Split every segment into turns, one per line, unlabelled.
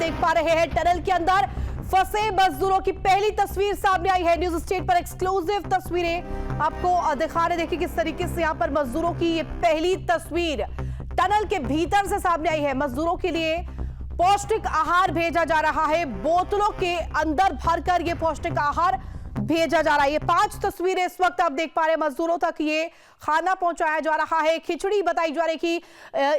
देख पा रहे हैं टनल के अंदर फंसे मजदूरों की पहली तस्वीर सामने आई है। न्यूज स्टेट पर एक्सक्लूसिव तस्वीरें आपको दिखा रहे। देखिए किस तरीके से यहां पर मजदूरों की ये पहली तस्वीर टनल के भीतर से सामने आई है। मजदूरों के लिए पौष्टिक आहार भेजा जा रहा है, बोतलों के अंदर भरकर ये पौष्टिक आहार भेजा जा रहा है। ये 5 तस्वीरें इस वक्त आप देख पा रहे हैं। मजदूरों तक ये खाना पहुंचाया जा रहा है। खिचड़ी बताई जा रही कि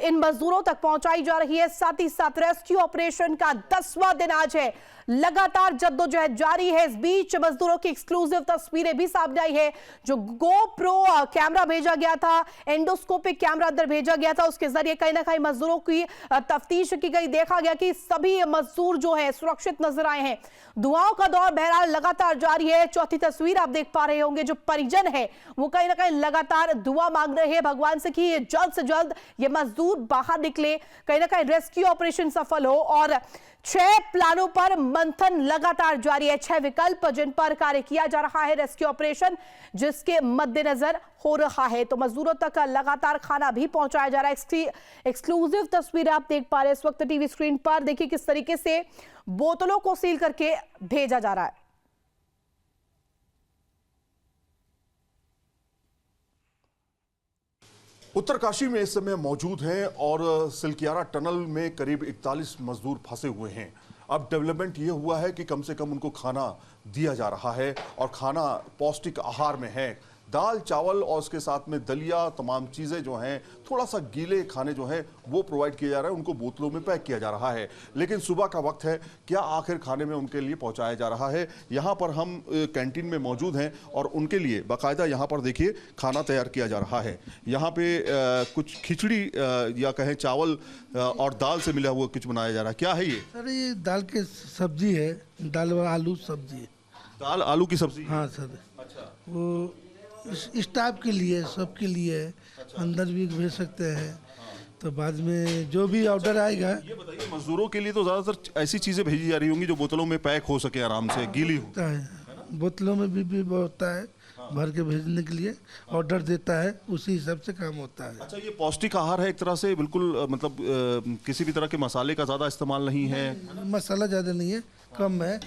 इन मजदूरों तक पहुंचाई जा रही है। साथ ही साथ रेस्क्यू ऑपरेशन का 10वां दिन आज है। लगातार जद्दोजहद जारी है। इस बीच मजदूरों की एक्सक्लूसिव तस्वीरें भी सामने आई है। जो गोप्रो कैमरा भेजा गया था, एंडोस्कोपिक कैमरा अंदर भेजा गया था, उसके जरिए कहीं ना कहीं मजदूरों की तफ्तीश की गई। देखा गया कि सभी मजदूर जो है सुरक्षित नजर आए हैं। दुआओं का दौर बहरहाल लगातार जारी है। चौथी तस्वीर आप देख पा रहे होंगे, जो परिजन है वो कहीं ना कहीं लगातार दुआ मांग रहे हैं भगवान से कि जल्द से जल्द ये मजदूर बाहर निकले, कहीं ना कहीं रेस्क्यू ऑपरेशन सफल हो। और 6 प्लानों पर मंथन लगातार जारी है। 6 विकल्प जिन पर कार्य किया जा रहा है रेस्क्यू ऑपरेशन जिसके मद्देनजर हो रहा है। तो मजदूरों तक लगातार खाना भी पहुंचाया जा रहा है। एक्सक्लूसिव तस्वीरें आप देख पा रहे हैं इस वक्त टीवी स्क्रीन पर। देखिए किस तरीके से बोतलों को सील करके भेजा जा रहा है।
उत्तरकाशी में इस समय मौजूद हैं और सिलकियारा टनल में करीब 41 मजदूर फंसे हुए हैं। अब डेवलपमेंट ये हुआ है कि कम से कम उनको खाना दिया जा रहा है और खाना पौष्टिक आहार में है। दाल चावल और उसके साथ में दलिया, तमाम चीज़ें जो हैं, थोड़ा सा गीले खाने जो हैं वो प्रोवाइड किया जा रहा है। उनको बोतलों में पैक किया जा रहा है। लेकिन सुबह का वक्त है, क्या आखिर खाने में उनके लिए पहुंचाया जा रहा है? यहाँ पर हम कैंटीन में मौजूद हैं और उनके लिए बाकायदा यहाँ पर देखिए खाना तैयार किया जा रहा है। यहाँ पे कुछ खिचड़ी या कहें चावल और दाल से मिला हुआ कुछ बनाया जा रहा है। क्या है ये?
सर ये दाल की सब्जी है, दाल व आलू सब्जी।
दाल आलू की सब्जी?
हाँ सर।
अच्छा।
वो स्टाफ के लिए, सबके लिए अंदर भी भेज सकते हैं। तो बाद में जो भी ऑर्डर आएगा।
ये बताइए मजदूरों के लिए तो ज़्यादातर ऐसी चीज़ें भेजी जा रही होंगी जो बोतलों में पैक हो सके, आराम से गीली हो।
बोतलों में भी होता है, भर के भेजने के लिए ऑर्डर देता है, उसी हिसाब से काम होता है।
अच्छा, ये पौष्टिक आहार है एक तरह से, बिल्कुल मतलब किसी भी तरह के मसाले का ज़्यादा इस्तेमाल नहीं है?
मसाला ज़्यादा नहीं है, कम है।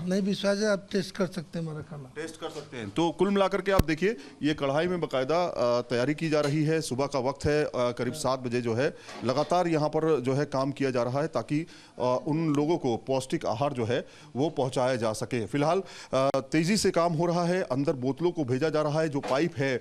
नहीं विश्वास है आप टेस्ट कर सकते हैं, हमारा खाना
टेस्ट कर सकते हैं। तो कुल मिलाकर के आप देखिए ये कढ़ाई में बाकायदा तैयारी की जा रही है। सुबह का वक्त है, करीब 7 बजे जो है लगातार यहाँ पर जो है काम किया जा रहा है ताकि उन लोगों को पौष्टिक आहार जो है वो पहुँचाया जा सके। फिलहाल तेज़ी से काम हो रहा है। अंदर बोतलों को भेजा जा रहा है। जो पाइप है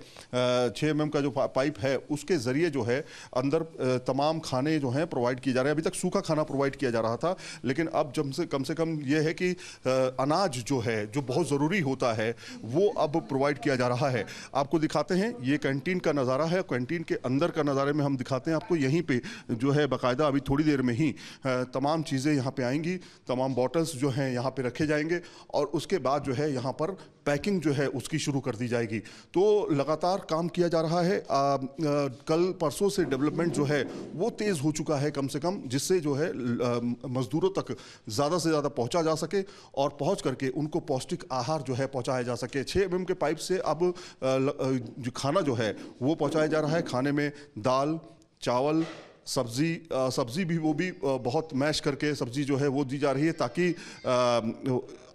6 mm का जो पाइप है उसके ज़रिए जो है अंदर तमाम खाने जो हैं प्रोवाइड किए जा रहे हैं। अभी तक सूखा खाना प्रोवाइड किया जा रहा था, लेकिन अब कम से कम ये है कि अनाज जो है, जो बहुत ज़रूरी होता है, वो अब प्रोवाइड किया जा रहा है। आपको दिखाते हैं ये कैंटीन का नज़ारा है। कैंटीन के अंदर का नज़ारे में हम दिखाते हैं आपको। यहीं पे जो है बाकायदा अभी थोड़ी देर में ही तमाम चीज़ें यहाँ पे आएंगी, तमाम बॉटल्स जो हैं यहाँ पे रखे जाएंगे और उसके बाद जो है यहाँ पर पैकिंग जो है उसकी शुरू कर दी जाएगी। तो लगातार काम किया जा रहा है। कल परसों से डेवलपमेंट जो है वो तेज़ हो चुका है कम से कम, जिससे जो है मज़दूरों तक ज़्यादा से ज़्यादा पहुँचा जा सके और पहुंच करके उनको पौष्टिक आहार जो है पहुंचाया जा सके। 6 mm के पाइप से अब जो खाना जो है वो पहुंचाया जा रहा है। खाने में दाल, चावल, सब्जी भी वो भी बहुत मैश करके सब्जी जो है वो दी जा रही है ताकि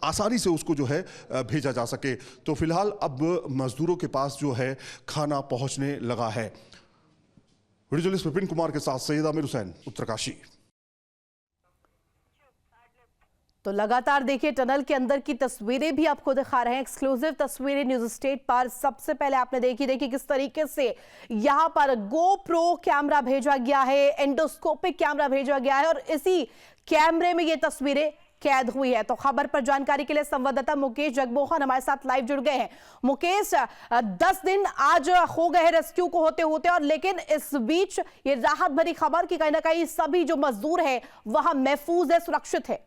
आसानी से उसको जो है भेजा जा सके। तो फिलहाल अब मजदूरों के पास जो है खाना पहुंचने लगा है। वीडियो जर्नलिस्ट विपिन कुमार के साथ सैयद आमिर हुसैन, उत्तरकाशी।
तो लगातार देखिए टनल के अंदर की तस्वीरें भी आपको दिखा रहे हैं। एक्सक्लूसिव तस्वीरें न्यूज स्टेट पर। सबसे पहले आपने देखिए किस तरीके से यहां पर गोप्रो कैमरा भेजा गया है, एंडोस्कोपिक कैमरा भेजा गया है और इसी कैमरे में ये तस्वीरें कैद हुई है। तो खबर पर जानकारी के लिए संवाददाता मुकेश जगमोहन हमारे साथ लाइव जुड़ गए हैं। मुकेश, 10 दिन आज हो गए हैं रेस्क्यू को होते होते, और लेकिन इस बीच ये राहत भरी खबर कि कहीं ना कहीं सभी जो मजदूर है वहां महफूज है, सुरक्षित है।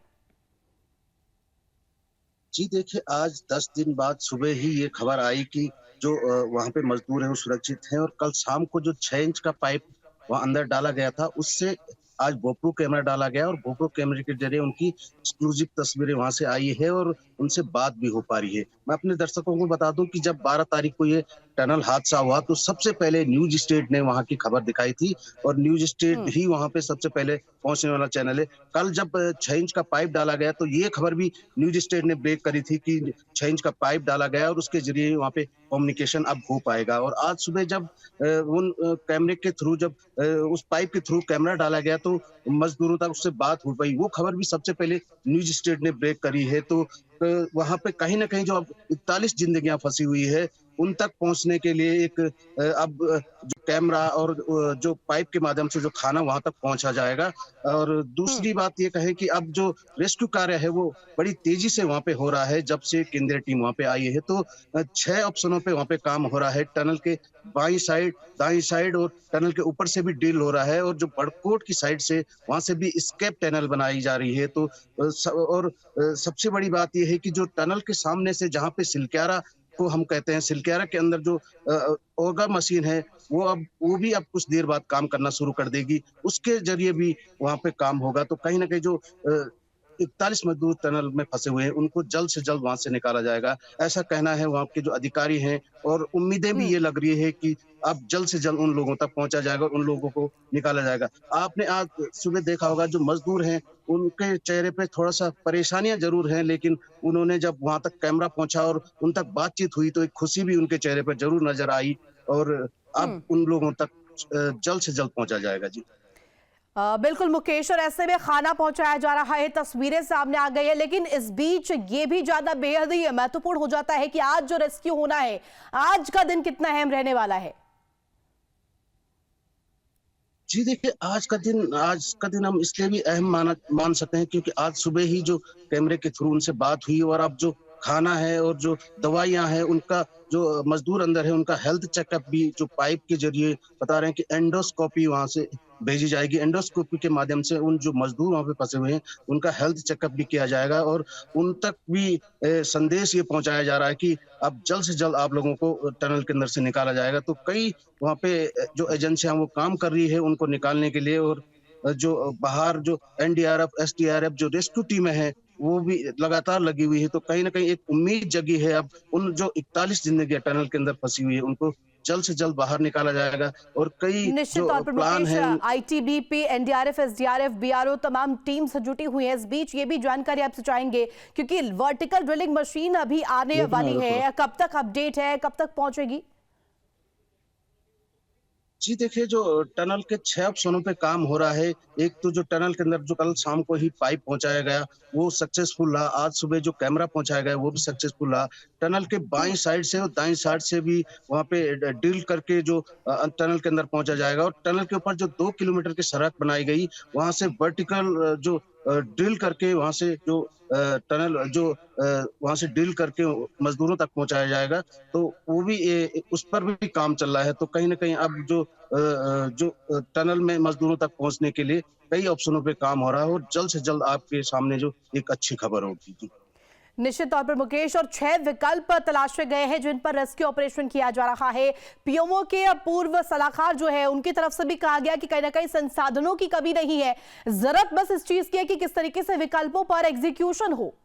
जी देखिए, आज 10 दिन बाद सुबह ही ये खबर आई कि जो वहाँ पे मजदूर हैं वो सुरक्षित हैं। और कल शाम को जो 6 इंच का पाइप वहाँ अंदर डाला गया था, उससे आज गोप्रो कैमरा डाला गया और गोप्रो कैमरे के जरिए उनकी एक्सक्लूसिव तस्वीरें वहां से आई है और उनसे बात भी हो पा रही है। मैं अपने दर्शकों को बता दूं कि जब 12 तारीख को ये टनल हादसा हुआ तो सबसे पहले न्यूज स्टेट ने वहां की खबर दिखाई थी और न्यूज स्टेट ही वहां पे सबसे पहले पहुंचने वाला चैनल है। कल जब 6 इंच का पाइप डाला गया तो ये खबर भी न्यूज स्टेट ने ब्रेक करी थी कि 6 इंच का पाइप डाला गया और उसके जरिए वहां पे कम्युनिकेशन अब हो पाएगा। और आज सुबह जब उन कैमरे के थ्रू जब उस पाइप के थ्रू कैमरा डाला गया तो मजदूरों तक उससे बात हो पाई। वो खबर भी सबसे पहले न्यूज स्टेट ने ब्रेक करी है। तो वहां पे कहीं ना कहीं जो अब 41 जिंदगियां फंसी हुई है उन तक पहुंचने के लिए एक अब जो कैमरा और जो पाइप के माध्यम से जो खाना वहां तक पहुंचा जाएगा। और दूसरी बात ये कहें कि अब जो रेस्क्यू कार्य है वो बड़ी तेजी से वहां पे हो रहा है। जब से केंद्रीय टीम वहां पे आई है तो 6 ऑप्शनों पे वहां पे काम हो रहा है। टनल के बाईं साइड, दाईं साइड और टनल के ऊपर से भी ड्रिल हो रहा है और जो बड़कोट की साइड से वहां से भी स्केप टनल बनाई जा रही है। तो और सबसे बड़ी बात यह है कि जो टनल के सामने से जहां पे सिलक्यारा को हम कहते हैं, सिलक्यारा के अंदर जो ओगा मशीन है वो भी अब कुछ देर बाद काम करना शुरू कर देगी। उसके जरिए भी वहां पे काम होगा। तो कहीं ना कहीं जो 41 मजदूर टनल में फंसे हुए हैं उनको जल्द से जल्द वहां से निकाला जाएगा, ऐसा कहना है वहां के जो अधिकारी हैं। और उम्मीदें भी ये लग रही है कि अब जल्द से जल्द उन लोगों तक पहुंचा जाएगा, उन लोगों को निकाला जाएगा। आपने आज सुबह देखा होगा जो मजदूर हैं उनके चेहरे पे थोड़ा सा परेशानियां जरूर हैं, लेकिन उन्होंने जब वहां तक कैमरा पहुंचा और उन तक बातचीत हुई तो एक खुशी भी उनके चेहरे पर जरूर नजर आई। और अब उन लोगों तक जल्द से जल्द पहुंचा जाएगा। जी
बिल्कुल मुकेश, और ऐसे में खाना पहुंचाया जा रहा है, तस्वीरें सामने आ गई है। लेकिन इस बीच ये भी ज्यादा बेहद ही महत्वपूर्ण हो जाता है कि आज जो रेस्क्यू होना है, आज का दिन कितना अहम रहने वाला है।
जी देखिए, आज का दिन हम इसलिए भी अहम मान सकते हैं क्योंकि आज सुबह ही जो कैमरे के थ्रू उनसे बात हुई और अब जो खाना है और जो दवाइयां हैं, उनका जो मजदूर अंदर है उनका हेल्थ चेकअप भी जो पाइप के जरिए बता रहे हैं कि एंडोस्कोपी वहां से भेजी जाएगी। एंडोस्कोपी के माध्यम से उन जो मजदूर वहां पे फंसे हुए हैं उनका हेल्थ चेकअप भी किया जाएगा और उन तक भी संदेश ये पहुंचाया जा रहा है कि अब जल्द से जल्द आप लोगों को टनल के अंदर से निकाला जाएगा। तो कई वहां पे जो एजेंसियां वो काम कर रही है उनको निकालने के लिए, और जो बाहर जो एनडीआरएफ, एसडीआरएफ जो रेस्क्यू टीमें हैं वो भी लगातार लगी हुई है। तो कहीं ना कहीं एक उम्मीद जगी है अब उन जो 41 जिंदगी टनल के अंदर फंसी हुई है उनको जल्द से जल्द बाहर निकाला जाएगा। और कई
निश्चित तौर पर
प्लान है,
आईटीबीपी, एनडीआरएफ, एसडीआरएफ, बीआरओ तमाम टीम्स जुटी हुई है। इस बीच ये भी जानकारी आपसे चाहेंगे क्योंकि वर्टिकल ड्रिलिंग मशीन अभी आने वाली है, कब तक अपडेट है, कब तक पहुंचेगी?
जी देखिए, जो टनल के 6 ऑप्शनों पे काम हो रहा है। एक तो जो टनल के अंदर जो कल शाम को ही पाइप पहुंचाया गया वो सक्सेसफुल रहा। आज सुबह जो कैमरा पहुंचाया गया वो भी सक्सेसफुल रहा। टनल के बाईं साइड से और दाईं साइड से भी वहां पे ड्रिल करके जो टनल के अंदर पहुंचा जाएगा। और टनल के ऊपर जो 2 किलोमीटर की सड़क बनाई गई वहां से वर्टिकल जो ड्रिल करके वहां से जो टनल जो वहां से ड्रिल करके मजदूरों तक पहुंचाया जाएगा। तो वो भी उस पर भी काम चल रहा है। तो कहीं ना कहीं अब जो टनल में मजदूरों तक पहुंचने के लिए कई ऑप्शनों पे काम हो रहा है और जल्द से जल्द आपके सामने जो एक अच्छी खबर होगी।
निश्चित तौर पर मुकेश, और 6 विकल्प तलाशे गए हैं जिन पर रेस्क्यू ऑपरेशन किया जा रहा है। पीएमओ के पूर्व सलाहकार जो है उनकी तरफ से भी कहा गया कि कहीं ना कहीं संसाधनों की कमी नहीं है, जरूरत बस इस चीज की है कि किस तरीके से विकल्पों पर एग्जीक्यूशन हो।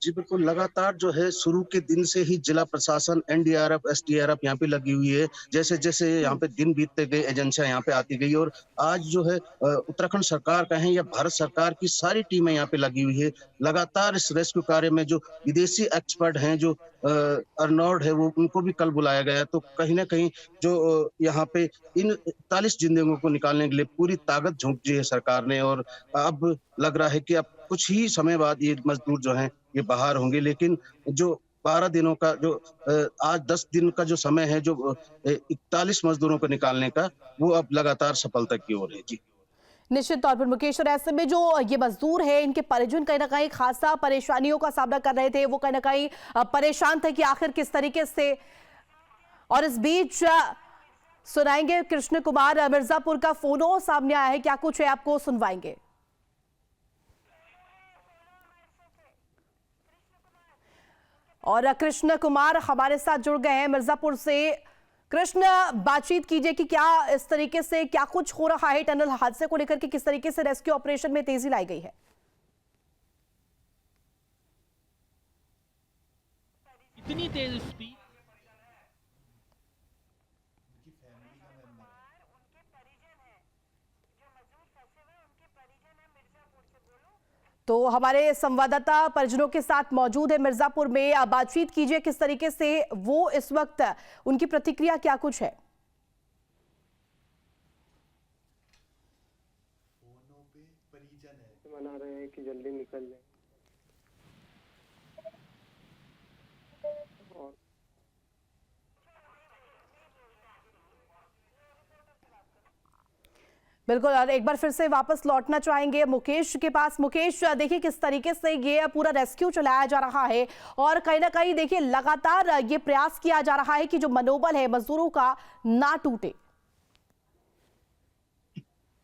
जी बिल्कुल, लगातार जो है शुरू के दिन से ही जिला प्रशासन, एनडीआरएफ, एसडीआरएफ यहाँ पे लगी हुई है। जैसे जैसे यहाँ पे दिन बीतते गए एजेंसियां यहाँ पे आती गई और आज जो है उत्तराखंड सरकार कहें या भारत सरकार की सारी टीमें यहाँ पे लगी हुई है। लगातार इस रेस्क्यू कार्य में जो विदेशी एक्सपर्ट हैं, जो अर्नोल्ड है, वो उनको भी कल बुलाया गया। तो कहीं ना कहीं जो यहाँ पे इन 41 जिंदगियों को निकालने के लिए पूरी ताकत झोंक दी है सरकार ने। और अब लग रहा है कि अब कुछ ही समय बाद ये मजदूर जो हैं ये बाहर होंगे। लेकिन जो 12 दिनों का जो आज 10 दिन का जो समय है जो 41 मजदूरों को निकालने का, वो अब लगातार सफलता की ओर है। जी
निश्चित तौर पर मुकेश, और ऐसे में जो ये मजदूर है इनके परिजन कहीं ना कहीं खासा परेशानियों का सामना कर रहे थे, वो कहीं ना कहीं परेशान थे कि आखिर किस तरीके से। और इस बीच सुनाएंगे कृष्ण कुमार मिर्जापुर का फोनो सामने आया है, क्या कुछ है आपको सुनवाएंगे। और कृष्ण कुमार हमारे साथ जुड़ गए हैं मिर्जापुर से। कृष्ण, बातचीत कीजिए कि क्या इस तरीके से क्या कुछ हो रहा है टनल हादसे को लेकर के, किस तरीके से रेस्क्यू ऑपरेशन में तेजी लाई गई है।
इतनी तेज स्पीड।
तो हमारे संवाददाता परिजनों के साथ मौजूद है मिर्जापुर में। आप बातचीत कीजिए, किस तरीके से वो इस वक्त, उनकी प्रतिक्रिया क्या कुछ है?
मना रहे हैं कि जल्दी निकल जाए।
बिल्कुल, और एक बार फिर से वापस लौटना चाहेंगे मुकेश के पास। मुकेश, देखिए किस तरीके से ये पूरा रेस्क्यू चलाया जा रहा है और कहीं ना कहीं देखिए लगातार ये प्रयास किया जा रहा है कि जो मनोबल है मजदूरों का ना टूटे।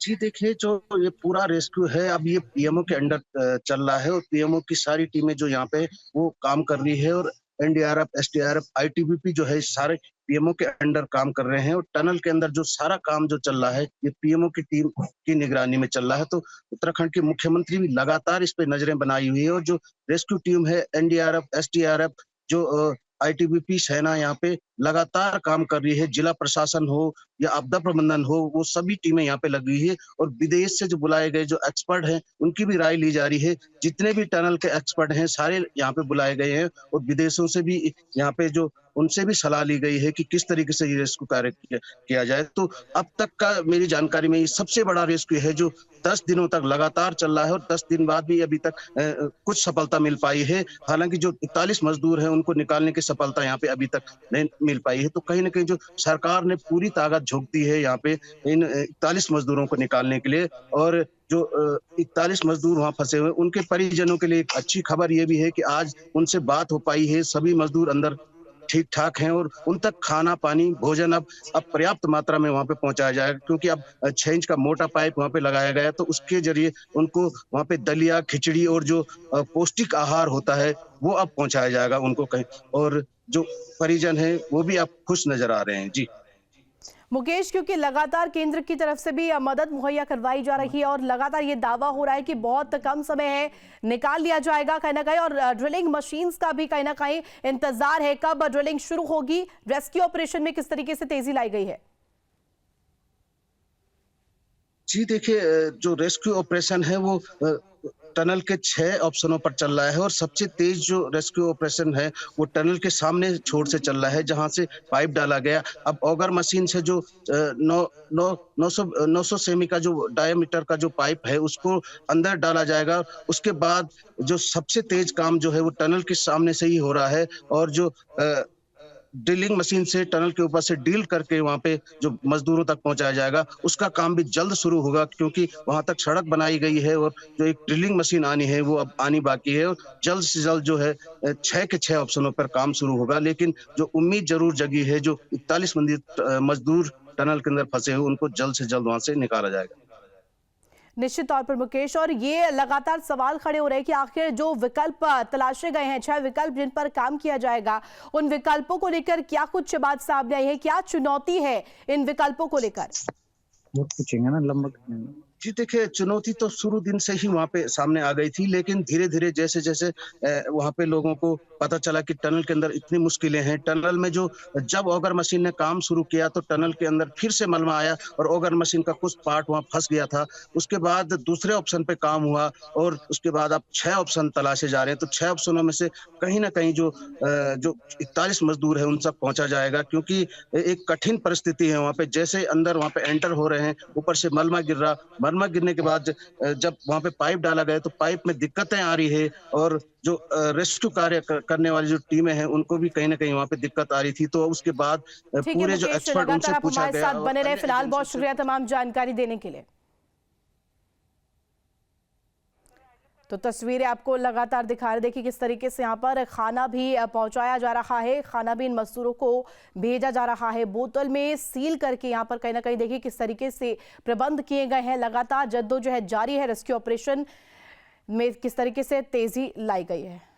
जी देखिए, जो ये पूरा रेस्क्यू है अब ये पीएमओ के अंडर चल रहा है और पीएमओ की सारी टीमें जो यहाँ पे वो काम कर रही है और एनडीआरएफ, एसडीआरएफ, आईटीबीपी जो है सारे पीएमओ के अंडर काम कर रहे हैं और टनल के अंदर जो सारा काम जो चल रहा है ये पीएमओ की टीम की निगरानी में चल रहा है। तो उत्तराखंड के मुख्यमंत्री भी लगातार इस पे नजरें बनाई हुई है और जो रेस्क्यू टीम है एनडीआरएफ, एसडीआरएफ, जो आईटीबीपी सेना यहाँ पे लगातार काम कर रही है। जिला प्रशासन हो या आपदा प्रबंधन हो, वो सभी टीमें यहाँ पे लगी हुई है और विदेश से जो बुलाए गए जो एक्सपर्ट हैं उनकी भी राय ली जा रही है। जितने भी टनल के एक्सपर्ट हैं सारे यहाँ पे बुलाए गए हैं और विदेशों से भी यहाँ पे जो उनसे भी सलाह ली गई है कि किस तरीके से ये रेस्क्यू कार्य किया जाए। तो अब तक का मेरी जानकारी में ये सबसे बड़ा रेस्क्यू है जो 10 दिनों तक लगातार चल रहा है और 10 दिन बाद भी अभी तक कुछ सफलता मिल पाई है। हालांकि जो 41 मजदूर हैं उनको निकालने की सफलता यहाँ पे अभी तक नहीं मिल पाई है। तो कहीं ना कहीं जो सरकार ने पूरी ताकत झोंक दी है यहाँ पे इन 41 मजदूरों को निकालने के लिए और जो 41 मजदूर वहां फंसे हुए उनके परिजनों के लिए एक अच्छी खबर ये भी है कि आज उनसे बात हो पाई है। सभी मजदूर अंदर ठीक ठाक हैं और उन तक खाना पानी भोजन अब पर्याप्त मात्रा में वहां पे पहुंचाया जाएगा क्योंकि अब 6 इंच का मोटा पाइप वहां पे लगाया गया है। तो उसके जरिए उनको वहां पे दलिया, खिचड़ी और जो पौष्टिक आहार होता है वो अब पहुंचाया जाएगा उनको कहीं। और जो परिजन है वो भी अब खुश नजर आ रहे हैं। जी
मुकेश, क्योंकि लगातार केंद्र की तरफ से भी मदद मुहैया करवाई जा रही है और लगातार ये दावा हो रहा है कि बहुत कम समय है, निकाल लिया जाएगा कहीं ना कहीं, और ड्रिलिंग मशीन्स का भी कहीं ना कहीं इंतजार है। कब ड्रिलिंग शुरू होगी? रेस्क्यू ऑपरेशन में किस तरीके से तेजी लाई गई है?
जी देखिए, जो रेस्क्यू ऑपरेशन है वो टनल के 6 ऑप्शनों पर चल रहा है और सबसे तेज जो रेस्क्यू ऑपरेशन है वो टनल के सामने छोर से चल रहा है जहां से पाइप डाला गया। अब ऑगर मशीन से जो 900 सेमी का जो डायमीटर का जो पाइप है उसको अंदर डाला जाएगा। उसके बाद जो सबसे तेज काम जो है वो टनल के सामने से ही हो रहा है और जो ड्रिलिंग मशीन से टनल के ऊपर से ड्रिल करके वहां पे जो मजदूरों तक पहुंचाया जाएगा उसका काम भी जल्द शुरू होगा क्योंकि वहां तक सड़क बनाई गई है और जो एक ड्रिलिंग मशीन आनी है वो अब आनी बाकी है और जल्द से जल्द जो है 6 के 6 ऑप्शनों पर काम शुरू होगा। लेकिन जो उम्मीद जरूर जगी है, जो 41 मजदूर टनल के अंदर फंसे हुए उनको जल्द से जल्द वहां से निकाला जाएगा।
निश्चित तौर पर मुकेश, और ये लगातार सवाल खड़े हो रहे हैं कि आखिर जो विकल्प तलाशे गए हैं, 6 विकल्प जिन पर काम किया जाएगा, उन विकल्पों को लेकर क्या कुछ बात सामने आई है? क्या चुनौती है इन विकल्पों को लेकर?
पूछेंगे ना लंबा।
जी देखिए, चुनौती तो शुरू दिन से ही वहां पे सामने आ गई थी, लेकिन धीरे धीरे जैसे जैसे वहां पे लोगों को पता चला कि टनल के अंदर इतनी मुश्किलें हैं। टनल में जो जब ऑगर मशीन ने काम शुरू किया तो टनल के अंदर फिर से मलबा आया और ऑगर मशीन का कुछ पार्ट वहां फंस गया था। उसके बाद दूसरे ऑप्शन पे काम हुआ और उसके बाद अब 6 ऑप्शन तलाशे जा रहे हैं। तो 6 ऑप्शनों में से कहीं ना कहीं जो 41 मजदूर है उन तक पहुंचा जाएगा क्योंकि एक कठिन परिस्थिति है वहां पे। जैसे अंदर वहां पे एंटर हो रहे हैं, ऊपर से मलबा गिर रहा, मलबा गिरने के बाद जब वहां पे पाइप डाला गया तो पाइप में दिक्कतें आ रही है और जो रेस्क्यू कार्य करने वाली जो टीमें हैं उनको भी कहीं ना कहीं वहां पे दिक्कत आ रही थी। तो उसके बाद पूरे जो एक्सपर्ट उनसे पूछा गया।
साथ बने रहे, फिलहाल बहुत शुक्रिया तमाम जानकारी देने के लिए। तो तस्वीरें आपको लगातार दिखा रहे, देखिए किस तरीके से यहाँ पर खाना भी पहुंचाया जा रहा है, खाना भी इन मजदूरों को भेजा जा रहा है बोतल में सील करके। यहाँ पर कहीं ना कहीं देखिए किस तरीके से प्रबंध किए गए हैं। लगातार जद्दोजहद जारी है, रेस्क्यू ऑपरेशन में किस तरीके से तेजी लाई गई है।